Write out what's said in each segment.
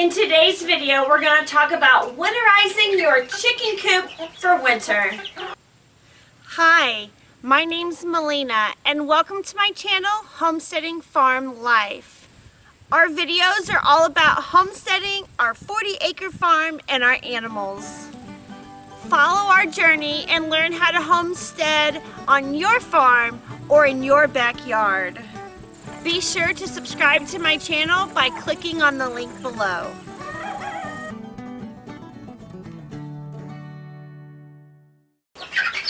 In today's video, we're going to talk about winterizing your chicken coop for winter. Hi, my name's Melina, and welcome to my channel, Homesteading Farm Life. Our videos are all about homesteading, our 40-acre farm, and our animals. Follow our journey and learn how to homestead on your farm or in your backyard. Be sure to subscribe to my channel by clicking on the link below.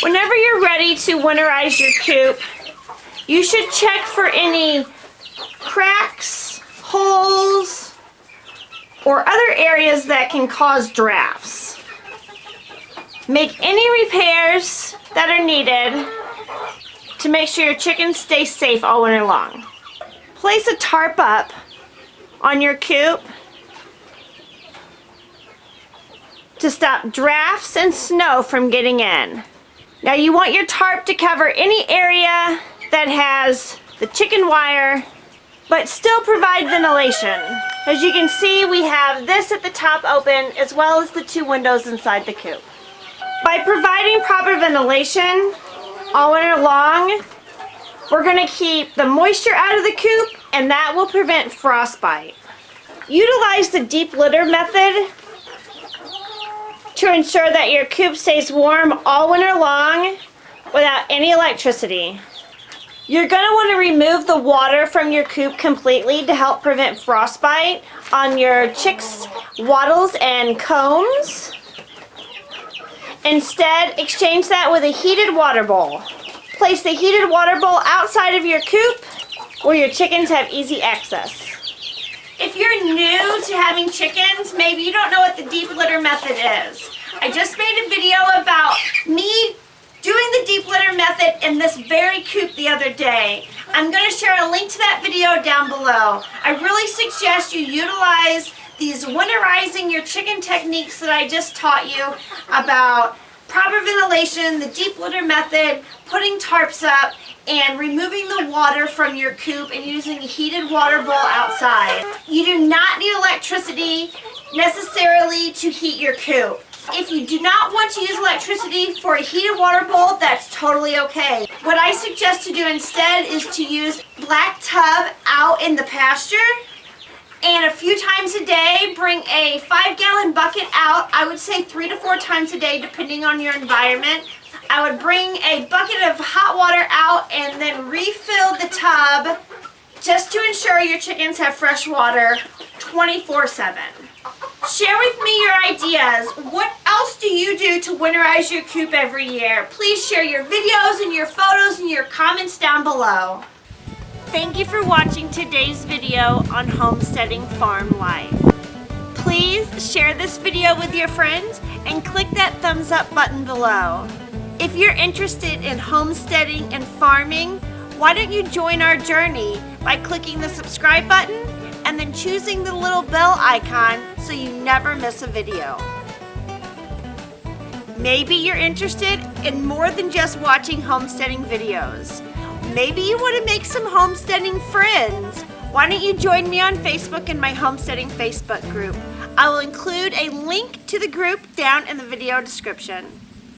Whenever you're ready to winterize your coop, you should check for any cracks, holes, or other areas that can cause drafts. Make any repairs that are needed to make sure your chickens stay safe all winter long. Place a tarp up on your coop to stop drafts and snow from getting in. Now you want your tarp to cover any area that has the chicken wire, but still provide ventilation. As you can see, we have this at the top open as well as the two windows inside the coop. By providing proper ventilation all winter long, we're going to keep the moisture out of the coop, and that will prevent frostbite. Utilize the deep litter method to ensure that your coop stays warm all winter long without any electricity. You're going to want to remove the water from your coop completely to help prevent frostbite on your chicks' wattles and combs. Instead, exchange that with a heated water bowl. Place the heated water bowl outside of your coop where your chickens have easy access. If you're new to having chickens, maybe you don't know what the deep litter method is. I just made a video about me doing the deep litter method in this very coop the other day. I'm going to share a link to that video down below. I really suggest you utilize these winterizing your chicken techniques that I just taught you about proper ventilation, the deep litter method, putting tarps up, and removing the water from your coop and using a heated water bowl outside. You do not need electricity necessarily to heat your coop. If you do not want to use electricity for a heated water bowl, that's totally okay. What I suggest to do instead is to use black tub out in the pasture, and a few times a day bring a 5-gallon bucket out. I would say 3 to 4 times a day depending on your environment. I would bring a bucket of hot water out and then refill the tub just to ensure your chickens have fresh water 24/7. Share with me your ideas. What else do you do to winterize your coop every year? Please share your videos and your photos and your comments down below. Thank you for watching today's video on Homesteading Farm Life. Please share this video with your friends and click that thumbs up button below. If you're interested in homesteading and farming, why don't you join our journey by clicking the subscribe button and then choosing the little bell icon so you never miss a video. Maybe you're interested in more than just watching homesteading videos. Maybe you want to make some homesteading friends. Why don't you join me on Facebook in my Homesteading Facebook group? I will include a link to the group down in the video description.